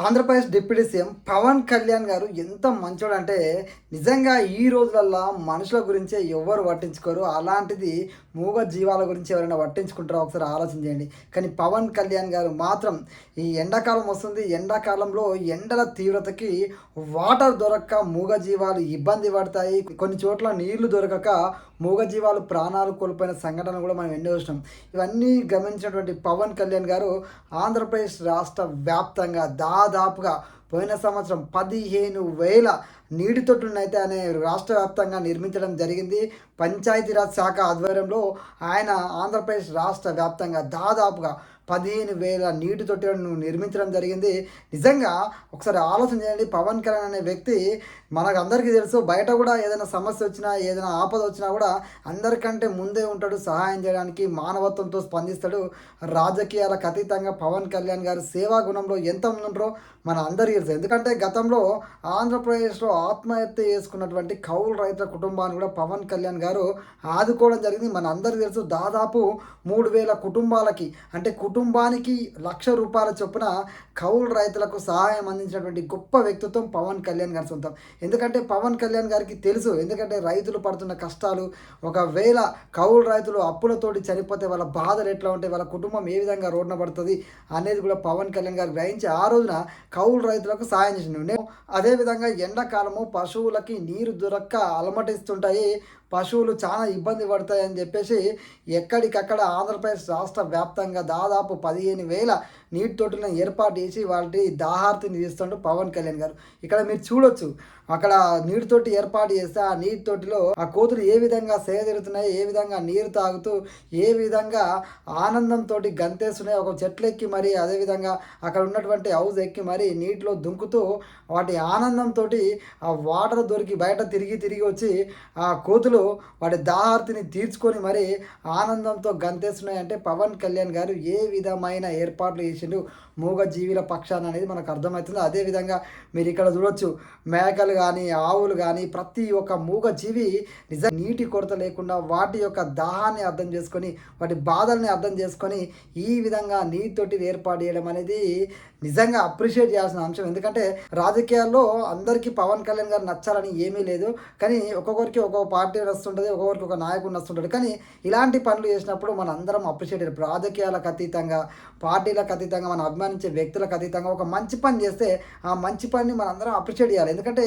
Andhra Pradesh deputy CM Pawan Kalyan గారు ఎంత మంచోడంటే నిజంగా ఈ రోజులల్లో మనుషుల గురించే ఎవ్వరు పట్టించుకోరు. అలాంటిది మూగ జీవాల గురించి ఎవరైనా పట్టించుకుంటారో ఒకసారి ఆలోచన చేయండి. కానీ పవన్ కళ్యాణ్ గారు మాత్రం ఈ ఎండాకాలం వస్తుంది. ఎండాకాలంలో ఎండల తీవ్రతకి వాటర్ దొరక్క మూగ జీవాలు ఇబ్బంది పడతాయి. కొన్ని చోట్ల నీళ్లు దొరకక మూగజీవాలు ప్రాణాలు కోల్పోయిన సంఘటనలు కూడా మనం ఎన్నో చూసినాం. ఇవన్నీ గమనించినటువంటి పవన్ కళ్యాణ్ గారు ఆంధ్రప్రదేశ్ రాష్ట్ర వ్యాప్తంగా దాదాపుగా పోయిన సంవత్సరం 15,000 నీటి తొట్టులను అయితే ఆయన రాష్ట్ర వ్యాప్తంగా నిర్మించడం జరిగింది. పంచాయతీరాజ్ శాఖ ఆధ్వర్యంలో ఆయన ఆంధ్రప్రదేశ్ రాష్ట్ర వ్యాప్తంగా దాదాపుగా 15,000 నీటి తొట్టెలను నిర్మించడం జరిగింది. నిజంగా ఒకసారి ఆలోచన చేయండి. పవన్ కళ్యాణ్ అనే వ్యక్తి మనకు అందరికీ తెలుసు. బయట కూడా ఏదైనా సమస్య వచ్చినా, ఏదైనా ఆపద వచ్చినా కూడా అందరికంటే ముందే ఉంటాడు సహాయం చేయడానికి. మానవత్వంతో స్పందిస్తాడు. రాజకీయాలకు అతీతంగా పవన్ కళ్యాణ్ గారు సేవా గుణంలో ఎంత మంది ఉంటారో మన అందరికీ తెలుసు. ఎందుకంటే గతంలో ఆంధ్రప్రదేశ్లో ఆత్మహత్య చేసుకున్నటువంటి కౌలు రైతుల కుటుంబాన్ని కూడా పవన్ కళ్యాణ్ గారు ఆదుకోవడం జరిగింది. మన అందరికీ తెలుసు. దాదాపు 3,000 కుటుంబాలకి, అంటే కుటుంబానికి ₹1,00,000 చొప్పున కౌలు రైతులకు సహాయం అందించినటువంటి గొప్ప వ్యక్తిత్వం పవన్ కళ్యాణ్ గారి సొంతం. ఎందుకంటే పవన్ కళ్యాణ్ గారికి తెలుసు. ఎందుకంటే రైతులు పడుతున్న కష్టాలు, ఒకవేళ కౌలు రైతులు అప్పులతోటి చనిపోతే వాళ్ళ బాధలు ఎట్లా ఉంటాయి, వాళ్ళ కుటుంబం ఏ విధంగా రోడ్న పడుతుంది అనేది కూడా పవన్ కళ్యాణ్ గారు గ్రహించి ఆ రోజున కౌలు రైతులకు సహాయం చేసిండు. నేను అదేవిధంగా ఎండాకాలము పశువులకి నీరు దొరక్క అలమటిస్తుంటాయి, పశువులు చాలా ఇబ్బంది పడతాయని చెప్పేసి ఎక్కడికక్కడ ఆంధ్రప్రదేశ్ రాష్ట్ర వ్యాప్తంగా దాదాపు 15,000 నీటి తొట్టులను ఏర్పాటు చేసి వాటి దాహార్తిని తీస్తుంటూ పవన్ కళ్యాణ్ గారు. ఇక్కడ మీరు చూడొచ్చు, అక్కడ నీటి తొట్టి ఏర్పాటు చేస్తే ఆ నీటి తొట్టిలో ఆ కోతులు ఏ విధంగా సేదెరుతున్నాయి, ఏ విధంగా నీరు తాగుతూ ఏ విధంగా ఆనందంతో గంతేస్తున్నాయి. ఒక చెట్లు ఎక్కి మరి అదేవిధంగా అక్కడ ఉన్నటువంటి హౌస్ ఎక్కి మరి నీటిలో దుంకుతూ వాటి ఆనందంతో ఆ వాటర్ దొరికి బయట తిరిగి తిరిగి వచ్చి ఆ కోతులు వాటి దాహార్తిని తీర్చుకొని మరి ఆనందంతో గంతేస్తున్నాయి. అంటే పవన్ కళ్యాణ్ గారు ఏ విధమైన ఏర్పాట్లు చేసిండు మూగ జీవుల పక్షాన అనేది మనకు అర్థమవుతుంది. అదేవిధంగా మీరు ఇక్కడ చూడొచ్చు, మేకలు కానీ ఆవులు కానీ ప్రతి ఒక్క మూగ జీవి నిజంగా నీటి కొరత లేకుండా వాటి యొక్క దాహాన్ని అర్థం చేసుకొని వాటి బాధల్ని అర్థం చేసుకొని ఈ విధంగా నీటితోటి ఏర్పాటు చేయడం అనేది నిజంగా అప్రిషియేట్ చేయాల్సిన అంశం. ఎందుకంటే రాజకీయాల్లో అందరికీ పవన్ కళ్యాణ్ గారు నచ్చాలని ఏమీ లేదు. కానీ ఒక్కొక్కరికి ఒక్కొక్క పార్టీ నచ్చుతుంటుంది, ఒక్కొక్కరికి ఒక నాయకుడు నచ్చుతుంటాడు. కానీ ఇలాంటి పనులు చేసినప్పుడు మన అందరం అప్రిషియేట్ చేయాలి. రాజకీయాలకు అతీతంగా, పార్టీలకు అతీతంగా, మనం అభిమానించే వ్యక్తులకు అతీతంగా ఒక మంచి పని చేస్తే ఆ మంచి పనిని మనం అందరం అప్రిషియేట్ చేయాలి. ఎందుకంటే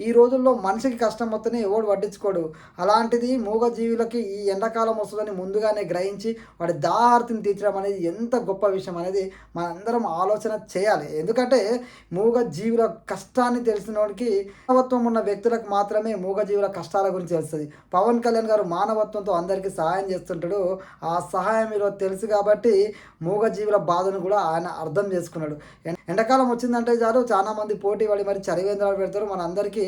ఈ రోజుల్లో మనిషికి కష్టం వస్తేనే ఎవడు పట్టించుకోడు. అలాంటిది మూగజీవులకి ఈ ఎండాకాలం వస్తుందని ముందుగానే గ్రహించి వాడి దాహార్తిని తీర్చడం అనేది ఎంత గొప్ప విషయం అనేది మనందరం ఆలోచన చేయాలి. ఎందుకంటే మూగజీవుల కష్టాన్ని తెలిసిన వాడికి, మానవత్వం ఉన్న వ్యక్తులకు మాత్రమే మూగజీవుల కష్టాల గురించి తెలుస్తుంది. పవన్ కళ్యాణ్ గారు మానవత్వంతో అందరికీ సహాయం చేస్తుంటాడు. ఆ సహాయం ఈరోజు తెలుసు కాబట్టి మూగజీవుల బాధను కూడా ఆయన అర్థం చేసుకున్నాడు. ఎండాకాలం వచ్చిందంటే చాలు చాలామంది పోటీ పడి మరి చలివేంద్రాలు పెడతారు. మన అందరికీ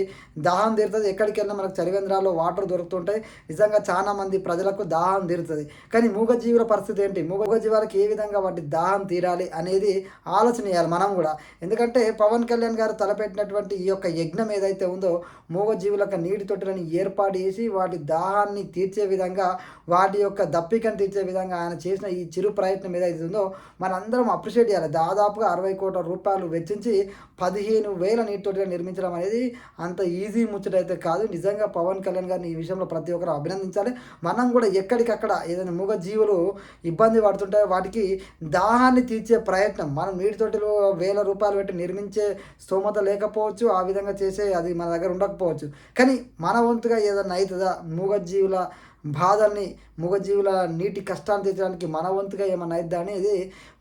దాహం తీరుతుంది. ఎక్కడికి వెళ్ళినా మనకు చలివేంద్రాల్లో వాటర్ దొరుకుతుంటాయి. నిజంగా చాలామంది ప్రజలకు దాహం తీరుతుంది. కానీ మూగజీవుల పరిస్థితి ఏంటి, మూగజీవాలకు ఏ విధంగా వాటి దాహం తీరాలి అనేది ఆలోచన చేయాలి మనం కూడా. ఎందుకంటే పవన్ కళ్యాణ్ గారు తలపెట్టినటువంటి ఈ యొక్క యజ్ఞం ఏదైతే ఉందో మూగజీవులకు నీటి తొట్టెలను ఏర్పాటు చేసి వాటి దాహాన్ని తీర్చే విధంగా, వాటి యొక్క దప్పికను తీర్చే విధంగా ఆయన చేసిన ఈ చిరు ప్రయత్నం ఏదైతే ఉందో మనందరం అప్రిషియేట్ చేయాలి. దాదాపుగా 60 కోట్ల రూపాయలు వెచ్చించి 15,000 నీటి తొట్టెలను నిర్మించడం అనేది అంత ఈజీ ముచ్చటైతే కాదు. నిజంగా పవన్ కళ్యాణ్ గారిని ఈ విషయంలో ప్రతి ఒక్కరు అభినందించాలి. మనం కూడా ఎక్కడికక్కడ ఏదైనా మూగజీవులు ఇబ్బంది పడుతుంటే వాటికి దాహాన్ని తీర్చే ప్రయత్నం, మనం నీటి తొట్టెలు ₹1,000 పెట్టి నిర్మించే స్తోమత లేకపోవచ్చు, ఆ విధంగా చేసే అది మన దగ్గర ఉండకపోవచ్చు. కానీ మన వంతుగా ఏదైనా అవుతుందా మూగజీవుల బాధల్ని, మూగజీవుల నీటి కష్టాన్ని తీర్చడానికి మన వంతుగా ఏమన్నా అయిద్దా అనేది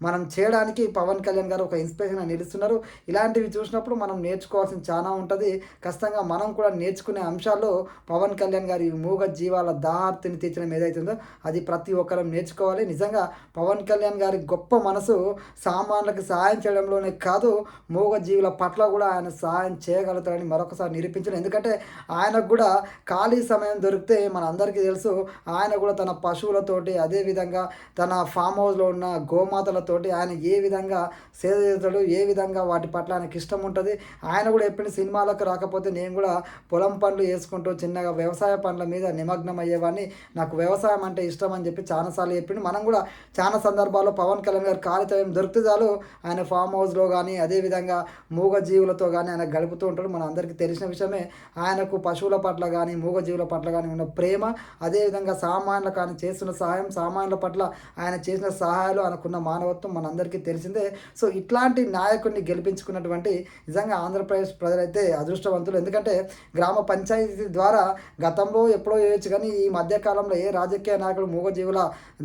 మనం చేయడానికి పవన్ కళ్యాణ్ గారు ఒక ఇన్స్పిరేషన్గా నిలుస్తున్నారు. ఇలాంటివి చూసినప్పుడు మనం నేర్చుకోవాల్సింది చాలా ఉంటుంది. ఖచ్చితంగా మనం కూడా నేర్చుకునే అంశాల్లో పవన్ కళ్యాణ్ గారి మూగ జీవాల దాహార్తిని తీర్చడం ఏదైతుందో అది ప్రతి ఒక్కరం నేర్చుకోవాలి. నిజంగా పవన్ కళ్యాణ్ గారి గొప్ప మనసు సామాన్యులకు సహాయం చేయడంలోనే కాదు, మూగ జీవుల పట్ల కూడా ఆయన సహాయం చేయగలుగుతారని మరొకసారి నిరూపించారు. ఎందుకంటే ఆయనకు కూడా ఖాళీ సమయం దొరికితే మన అందరికీ తెలుసు చేస్తూ ఆయన కూడా తన పశువులతోటి అదేవిధంగా తన ఫామ్ హౌస్లో ఉన్న గోమాతలతోటి ఆయన ఏ విధంగా సేద చేస్తాడు, ఏ విధంగా వాటి పట్ల ఆయనకి ఇష్టం ఉంటుంది. ఆయన కూడా ఎప్పుడు సినిమాలకు రాకపోతే నేను కూడా పొలం పనులు చేసుకుంటూ చిన్నగా వ్యవసాయ పనుల మీద నిమగ్నం అయ్యేవాడిని, నాకు వ్యవసాయం అంటే ఇష్టం అని చెప్పి చాలాసార్లు చెప్పిండు. మనం కూడా చాలా సందర్భాల్లో పవన్ కళ్యాణ్ గారు ఖాళీ టైం దొరికితే చాలు ఆయన ఫామ్ హౌస్లో కానీ అదేవిధంగా మూగజీవులతో కానీ ఆయన గడుపుతూ ఉంటాడు. మన అందరికీ తెలిసిన విషయమే. ఆయనకు పశువుల పట్ల కానీ మూగజీవుల పట్ల కానీ ఉన్న ప్రేమ, అదేవిధంగా సామాన్యులకు ఆయన చేస్తున్న సహాయం, సామాన్యుల పట్ల ఆయన చేసిన సహాయాలు, ఆయనకున్న మానవత్వం మనందరికీ తెలిసిందే. సో ఇట్లాంటి నాయకుడిని గెలిపించుకున్నటువంటి నిజంగా ఆంధ్రప్రదేశ్ ప్రజలైతే అదృష్టవంతులు. ఎందుకంటే గ్రామ పంచాయతీ ద్వారా గతంలో ఎప్పుడో చేయొచ్చు, కానీ ఈ మధ్యకాలంలో ఏ రాజకీయ నాయకుడు మూగజీవుల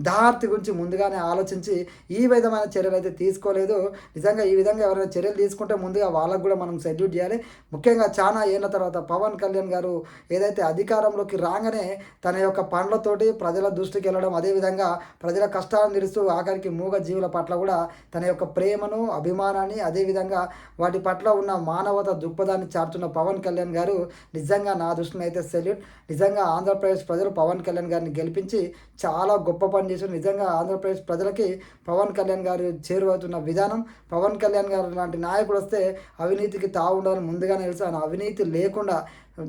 దార్తి గురించి ముందుగానే ఆలోచించి ఈ విధమైన చర్యలు అయితే తీసుకోలేదు. నిజంగా ఈ విధంగా ఎవరైనా చర్యలు తీసుకుంటే ముందుగా వాళ్ళకు కూడా మనం సెల్యూట్ చేయాలి. ముఖ్యంగా చాలా ఏళ్ళ తర్వాత పవన్ కళ్యాణ్ గారు ఏదైతే అధికారంలోకి రాగానే తన యొక్క పనులతోటి ప్రజల దృష్టికి వెళ్ళడం, అదేవిధంగా ప్రజల కష్టాలను తీరుస్తూ ఆఖరికి మూగజీవుల పట్ల కూడా తన యొక్క ప్రేమను, అభిమానాన్ని, అదేవిధంగా వాటి పట్ల ఉన్న మానవత దృక్పథాన్ని చాటుతున్న పవన్ కళ్యాణ్ గారు నిజంగా నా దృష్టిని అయితే సెల్యూట్. నిజంగా ఆంధ్రప్రదేశ్ ప్రజలు పవన్ కళ్యాణ్ గారిని గెలిపించి చాలా గొప్ప పని చేశారు. నిజంగా ఆంధ్రప్రదేశ్ ప్రజలకి పవన్ కళ్యాణ్ గారు చేరువవుతున్న విధానం, పవన్ కళ్యాణ్ గారు లాంటి నాయకుడు వస్తే అవినీతికి తావుండాలని ముందుగానే తెలుసు. ఆయన అవినీతి లేకుండా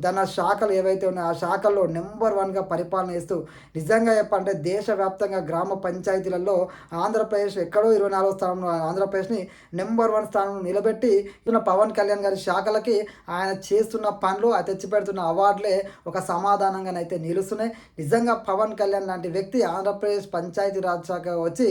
తన శాఖలు ఏవైతే ఉన్నాయో ఆ శాఖల్లో నెంబర్ 1గా పరిపాలన చేస్తూ నిజంగా చెప్పంటే దేశవ్యాప్తంగా గ్రామ పంచాయతీలలో ఆంధ్రప్రదేశ్ ఎక్కడో 24వ స్థానంలో ఆంధ్రప్రదేశ్ని నెంబర్ 1 స్థానంలో నిలబెట్టి పవన్ కళ్యాణ్ గారి శాఖలకి ఆయన చేస్తున్న పనులు, తెచ్చిపెడుతున్న అవార్డులే ఒక సమాధానంగానైతే నిలుస్తున్నాయి. నిజంగా పవన్ కళ్యాణ్ లాంటి వ్యక్తి ఆంధ్రప్రదేశ్ పంచాయతీరాజ్ శాఖ వచ్చి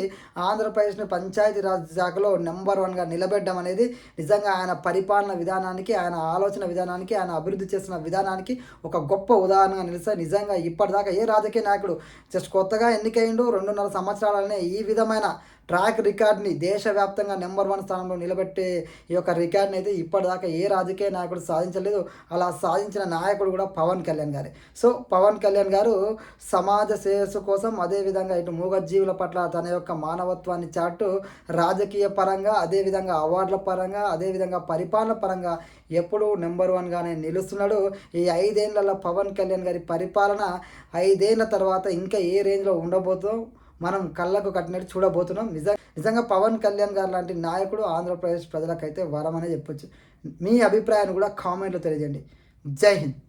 ఆంధ్రప్రదేశ్ని పంచాయతీరాజ్ శాఖలో నెంబర్ 1గా నిలబెట్టడం అనేది నిజంగా ఆయన పరిపాలన విధానానికి, ఆయన ఆలోచన విధానానికి, ఆయన అభివృద్ధి చేస్తున్న విధానానికి ఒక గొప్ప ఉదాహరణగా నిలుస్తాయి. నిజంగా ఇప్పటిదాకా ఏ రాజకీయ నాయకుడు జస్ట్ కొత్తగా ఎన్నికైండు 2.5 సంవత్సరాలనే ఈ విధమైన ట్రాక్ రికార్డ్ని దేశవ్యాప్తంగా నెంబర్ 1 స్థానంలో నిలబెట్టే ఈ యొక్క రికార్డ్ని అయితే ఇప్పటిదాకా ఏ రాజకీయ నాయకుడు సాధించలేదు. అలా సాధించిన నాయకుడు కూడా పవన్ కళ్యాణ్ గారే. సో పవన్ కళ్యాణ్ గారు సమాజ శ్రేయస్సు కోసం, అదేవిధంగా ఇటు మూగజీవుల పట్ల తన యొక్క మానవత్వాన్ని చాటు రాజకీయ పరంగా, అదేవిధంగా అవార్డుల పరంగా, అదేవిధంగా పరిపాలన పరంగా ఎప్పుడూ నెంబర్ 1గానే నిలుస్తున్నాడు. ఈ 5 ఏళ్లలో పవన్ కళ్యాణ్ గారి పరిపాలన 5 ఏళ్ల తర్వాత ఇంకా ఏ రేంజ్లో ఉండబోతుందో మనం కళ్ళకు కట్టినట్టు చూడబోతున్నాం. నిజంగా పవన్ కళ్యాణ్ గారు లాంటి నాయకుడు ఆంధ్రప్రదేశ్ ప్రజలకైతే వరం అనే చెప్పొచ్చు. మీ అభిప్రాయాన్ని కూడా కామెంట్లో తెలియజేయండి. జై హింద్.